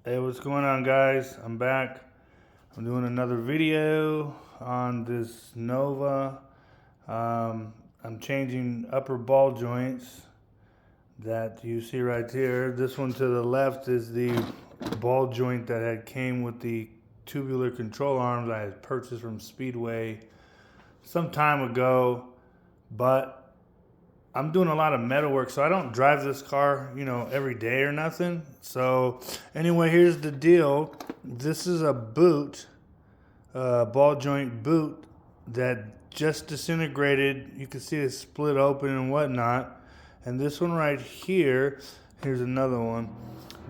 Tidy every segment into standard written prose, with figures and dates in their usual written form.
Hey, what's going on, guys? I'm back. I'm doing another video on this Nova. I'm changing upper ball joints that you see right here. This one to the left is the ball joint that had came with the tubular control arms I had purchased from Speedway some time ago, but I'm doing a lot of metal work, so I don't drive this car, every day or nothing. So anyway, here's the deal. This is a boot, ball joint boot that just disintegrated. You can see it split open and whatnot. And this one right here, here's another one.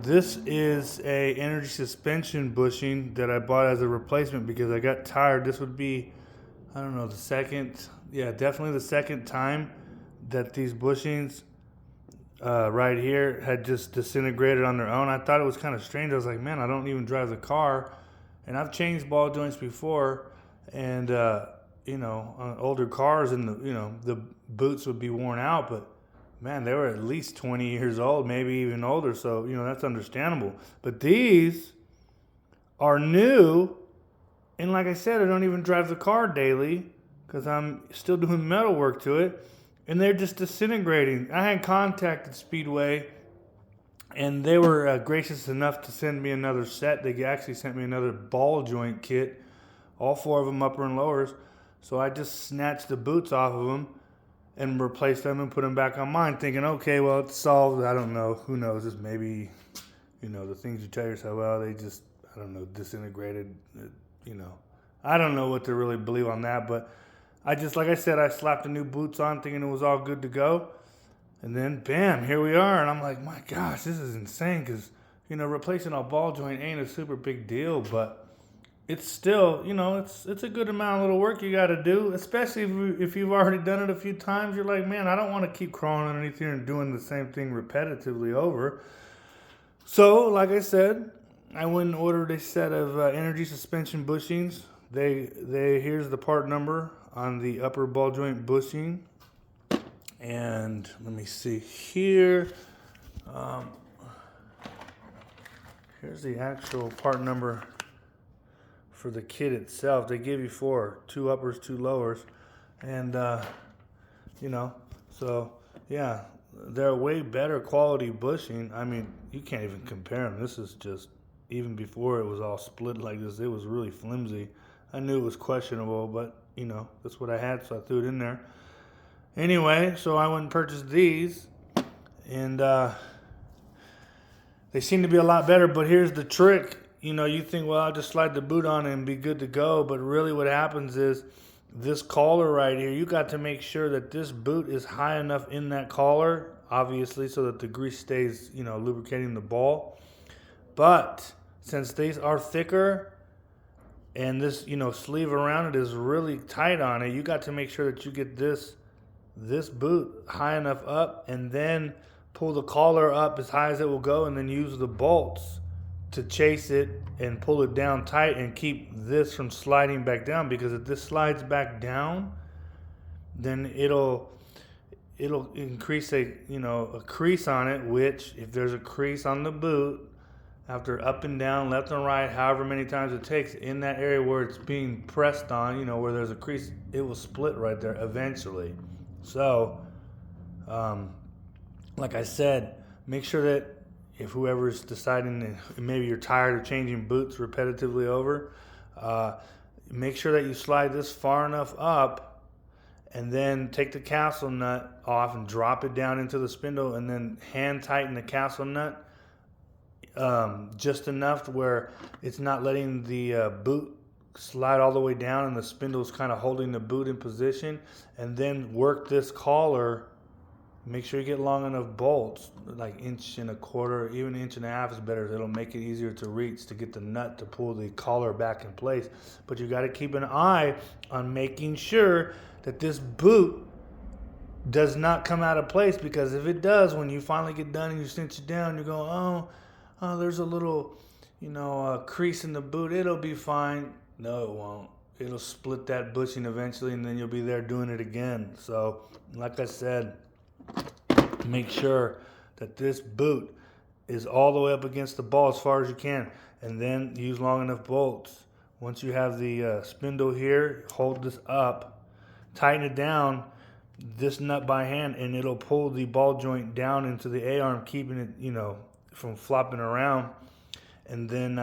This is a energy suspension bushing that I bought as a replacement because I got tired. This would be, I don't know, definitely the second time that these bushings right here had just disintegrated on their own. I thought it was kind of strange. I was like, man, I don't even drive the car, and I've changed ball joints before, and on older cars, and the boots would be worn out, but man, they were at least 20 years old, maybe even older. So that's understandable. But these are new, and like I said, I don't even drive the car daily because I'm still doing metal work to it. And they're just disintegrating. I had contacted Speedway, and they were gracious enough to send me another set. They actually sent me another ball joint kit, all four of them upper and lowers. So I just snatched the boots off of them and replaced them and put them back on mine, thinking, okay, well, it's solved. I don't know. Who knows? It's maybe, the things you tell yourself, well, they just, I don't know, disintegrated. I don't know what to really believe on that, but like I said, I slapped the new boots on thinking it was all good to go. And then, bam, here we are. And I'm like, my gosh, this is insane because, replacing a ball joint ain't a super big deal, but it's still, it's a good amount of little work you got to do, especially if you've already done it a few times. You're like, man, I don't want to keep crawling underneath here and doing the same thing repetitively over. So, like I said, I went and ordered a set of energy suspension bushings. Here's the part number on the upper ball joint bushing, and let me see here. Here's the actual part number for the kit itself. They give you two uppers, two lowers, and so yeah, they're way better quality bushing. I mean, you can't even compare them. This is just, even before it was all split like this, it was really flimsy. I knew it was questionable, but that's what I had, so I threw it in there. Anyway, so I went and purchased these, and they seem to be a lot better, but here's the trick. You think, well, I'll just slide the boot on and be good to go, but really what happens is this collar right here, you got to make sure that this boot is high enough in that collar, obviously, so that the grease stays, lubricating the ball. But since these are thicker, and this, sleeve around it is really tight on it, you got to make sure that you get this boot high enough up, and then pull the collar up as high as it will go, and then use the bolts to chase it and pull it down tight and keep this from sliding back down. Because if this slides back down, then it'll increase a crease on it, which, if there's a crease on the boot, after up and down, left and right, however many times it takes, in that area where it's being pressed on, where there's a crease, it will split right there eventually. So, like I said, make sure that if whoever's deciding, maybe you're tired of changing boots repetitively over, make sure that you slide this far enough up, and then take the castle nut off and drop it down into the spindle, and then hand tighten the castle nut just enough to where it's not letting the boot slide all the way down, and the spindle is kind of holding the boot in position. And then work this collar. Make sure you get long enough bolts, like 1.25 inches, even 1.5 inches is better. It'll make it easier to reach to get the nut to pull the collar back in place. But you got to keep an eye on making sure that this boot does not come out of place, because if it does, when you finally get done and you cinch it down, you're going, oh, there's a little, crease in the boot. It'll be fine. No, it won't. It'll split that bushing eventually, and then you'll be there doing it again. So, like I said, make sure that this boot is all the way up against the ball as far as you can, and then use long enough bolts. Once you have the spindle here, hold this up, tighten it down, this nut by hand, and it'll pull the ball joint down into the A-arm, keeping it, you know, from flopping around. And then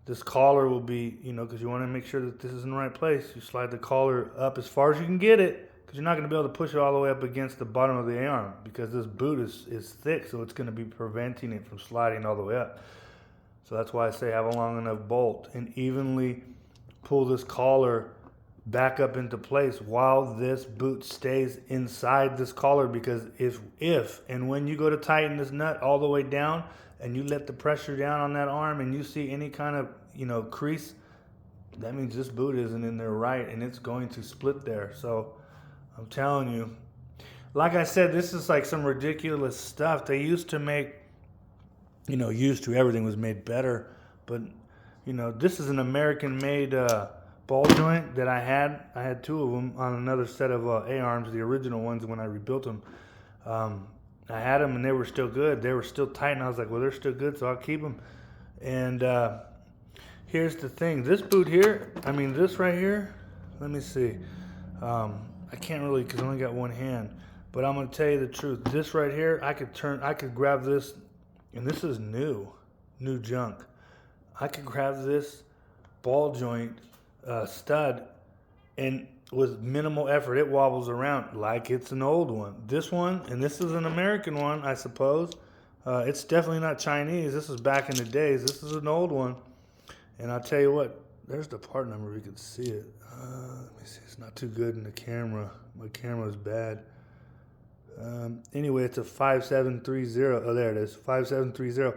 this collar will be, you know, because you want to make sure that this is in the right place. You slide the collar up as far as you can get it, because you're not going to be able to push it all the way up against the bottom of the A-arm, because this boot is thick, so it's going to be preventing it from sliding all the way up. So that's why I say have a long enough bolt and evenly pull this collar back up into place while this boot stays inside this collar, because if and when you go to tighten this nut all the way down and you let the pressure down on that arm and you see any kind of, you know, crease, that means this boot isn't in there right, and it's going to split there. So I'm telling you, like I said, this is like some ridiculous stuff. They used to make, you know, everything was made better, but you know, this is an American-made ball joint that I had. I had two of them on another set of A-arms, the original ones when I rebuilt them. I had them and they were still good. They were still tight, and I was like, well, they're still good, so I'll keep them. And here's the thing. This boot here, I mean, this right here, let me see. I can't really, because I only got one hand. But I'm going to tell you the truth. This right here, I could grab this, and this is new junk. I could grab this ball joint stud, and with minimal effort, it wobbles around like it's an old one. This one, and this is an American one, I suppose. It's definitely not Chinese. This is back in the days. This is an old one. And I'll tell you what, there's the part number. You can see it. Let me see. It's not too good in the camera. My camera's bad. Anyway, it's a 5730. Oh, there it is. 5730.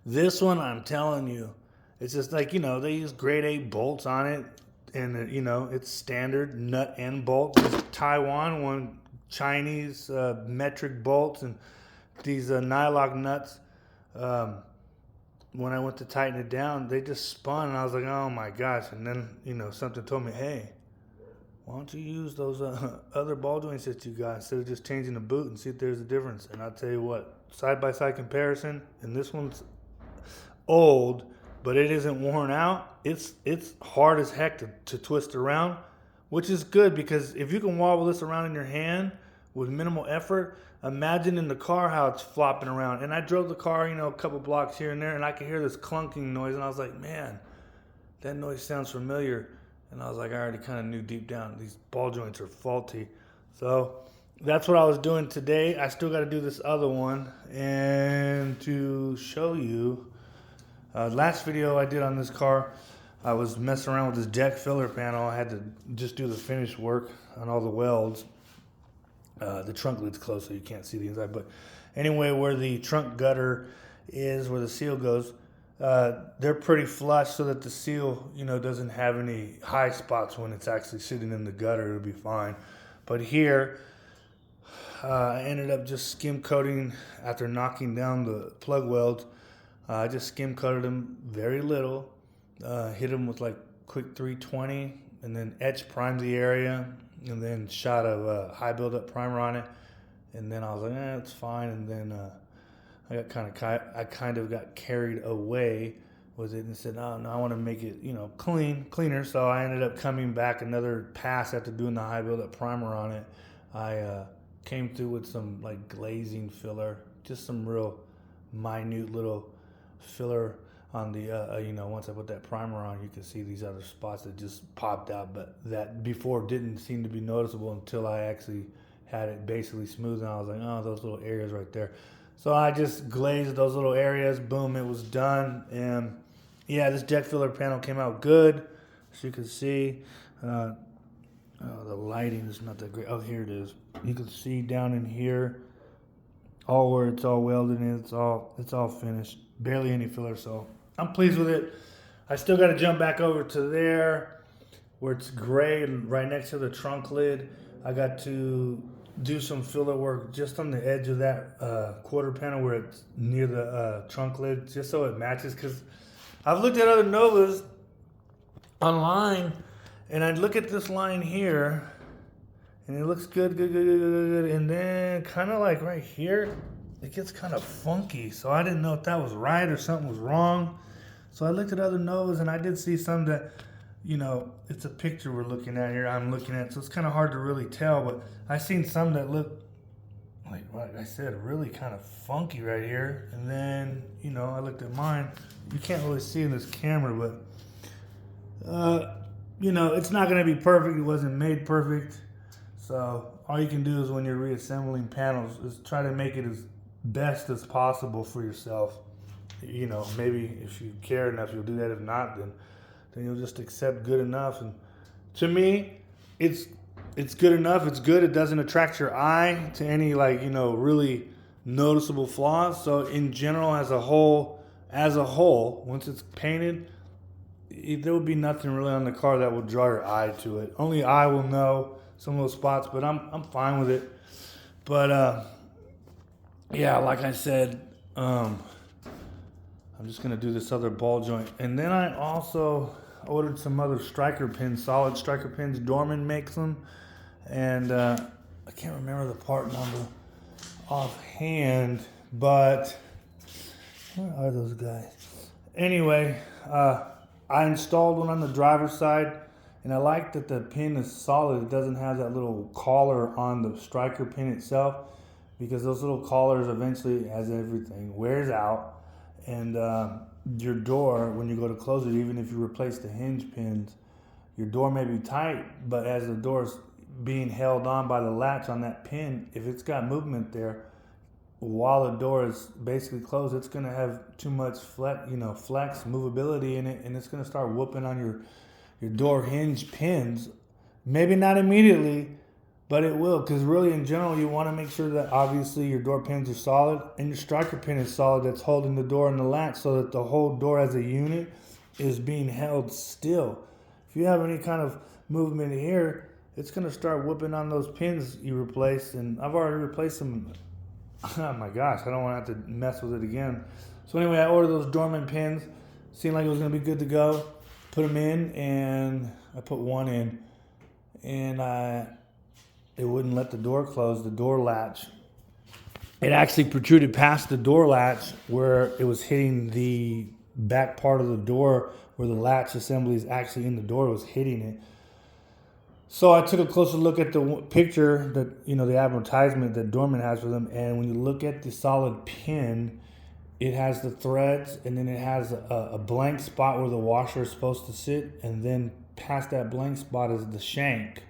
This one, I'm telling you, it's just like, you know, they use grade A bolts on it. And, you know, it's standard nut and bolt. This Taiwan one, Chinese metric bolts, and these Nylock nuts. When I went to tighten it down, they just spun, and I was like, oh my gosh. And then, you know, something told me, hey, why don't you use those other ball joints that you got instead of just changing the boot and see if there's a difference. And I'll tell you what, side-by-side comparison, and this one's old, but it isn't worn out. It's hard as heck to twist around, which is good, because if you can wobble this around in your hand with minimal effort, imagine in the car how it's flopping around. And I drove the car, you know, a couple blocks here and there, and I could hear this clunking noise, and I was like, man, that noise sounds familiar. And I was like, I already kind of knew deep down these ball joints are faulty. So that's what I was doing today. I still got to do this other one. And to show you, last video I did on this car, I was messing around with this deck filler panel. I had to just do the finish work on all the welds. The trunk lid's closed, so you can't see the inside. But anyway, where the trunk gutter is, where the seal goes, they're pretty flush so that the seal, you know, doesn't have any high spots when it's actually sitting in the gutter. It'll be fine. But here, I ended up just skim coating after knocking down the plug welds. I just skim coated them very little, hit them with like quick 320, and then etch primed the area, and then shot a high buildup primer on it. And then I was like, it's fine. And then I kind of got carried away with it and said, oh, no, I want to make it, you know, cleaner. So I ended up coming back another pass after doing the high buildup primer on it. I came through with some like glazing filler, just some real minute little filler on the, you know, once I put that primer on, you can see these other spots that just popped out, but that before didn't seem to be noticeable until I actually had it basically smooth, and I was like, oh, those little areas right there. So I just glazed those little areas, boom, it was done. And yeah, this deck filler panel came out good, as you can see. The lighting is not that great. Oh, here it is. You can see down in here, all where it's all welded in, it's all finished. Barely any filler, so I'm pleased with it. I still got to jump back over to there where it's gray and right next to the trunk lid. I got to do some filler work just on the edge of that quarter panel where it's near the trunk lid, just so it matches. Because I've looked at other Novas online, and I'd look at this line here, and it looks good. And then kind of like right here, it gets kind of funky. So I didn't know if that was right or something was wrong. So I looked at other Novas, and I did see some that, you know, it's a picture we're looking at here, I'm looking at, so it's kind of hard to really tell, but I seen some that look, like I said, really kind of funky right here. And then, you know, I looked at mine. You can't really see in this camera, but, you know, it's not going to be perfect. It wasn't made perfect. So all you can do is when you're reassembling panels is try to make it as best as possible for yourself. You know, maybe if you care enough, you'll do that. If not, then you'll just accept good enough. And to me, it's good enough. It's good. It doesn't attract your eye to any, like, you know, really noticeable flaws. So in general, as a whole, once it's painted, there will be nothing really on the car that will draw your eye to it. Only I will know some of those spots, but I'm fine with it. But yeah, like I said, I'm just gonna do this other ball joint, and then I also ordered some other striker pins, solid striker pins. Dorman makes them, and I can't remember the part number offhand, but where are those guys? Anyway, I installed one on the driver's side, and I like that the pin is solid. It doesn't have that little collar on the striker pin itself, because those little collars eventually, as everything, wears out. And your door, when you go to close it, even if you replace the hinge pins, your door may be tight, but as the door's being held on by the latch on that pin, if it's got movement there, while the door is basically closed, it's going to have too much flex, movability in it, and it's going to start whooping on your door hinge pins. Maybe not immediately, but it will, because really in general you want to make sure that obviously your door pins are solid and your striker pin is solid, that's holding the door and the latch, so that the whole door as a unit is being held still. If you have any kind of movement here, it's going to start whooping on those pins you replaced, and I've already replaced them. Oh my gosh, I don't want to have to mess with it again. So anyway, I ordered those Dorman pins. Seemed like it was going to be good to go. Put them in, and I put one in, and it wouldn't let the door close, the door latch. It actually protruded past the door latch where it was hitting the back part of the door, where the latch assembly is actually in the door, it was hitting it. So I took a closer look at the picture that, you know, the advertisement that Dorman has for them, and when you look at the solid pin, it has the threads, and then it has a blank spot where the washer is supposed to sit, and then past that blank spot is the shank,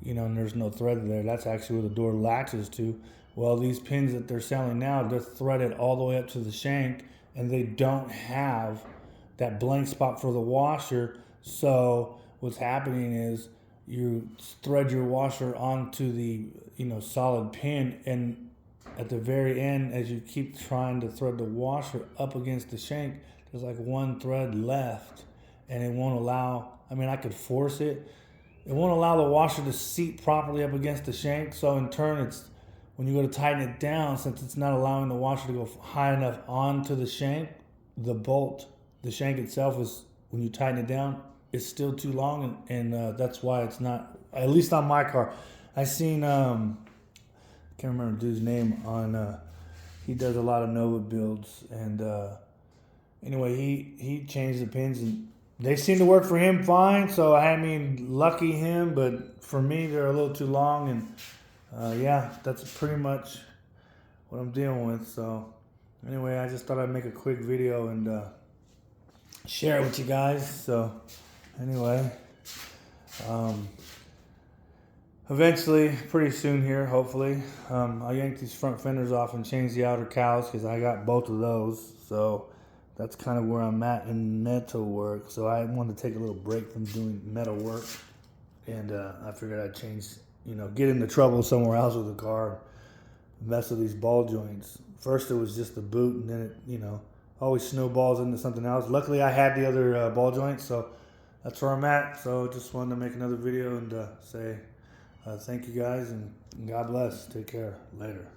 you know, and there's no thread there. That's actually where the door latches to. Well, these pins that they're selling now, they're threaded all the way up to the shank, and they don't have that blank spot for the washer. So what's happening is you thread your washer onto the, you know, solid pin, and at the very end, as you keep trying to thread the washer up against the shank, there's like one thread left, and it won't allow, I mean, I could force it. It won't allow the washer to seat properly up against the shank. So in turn, it's, when you go to tighten it down, since it's not allowing the washer to go high enough onto the shank, the bolt, the shank itself is, when you tighten it down, it's still too long, and that's why it's not, at least on my car. I seen, can't remember the dude's name on, he does a lot of Nova builds, and anyway, he changed the pins, and they seem to work for him fine. So I mean, lucky him, but for me, they're a little too long, and yeah, that's pretty much what I'm dealing with. So anyway, I just thought I'd make a quick video and share it with you guys. So anyway, eventually, pretty soon here, hopefully, I'll yank these front fenders off and change the outer cowls, because I got both of those. So that's kind of where I'm at in metal work. So I wanted to take a little break from doing metal work, and I figured I'd change, you know, get into trouble somewhere else with the car, mess with these ball joints. First it was just the boot, and then it, you know, always snowballs into something else. Luckily I had the other ball joints, so that's where I'm at. So just wanted to make another video and say thank you guys, and God bless. Take care. Later.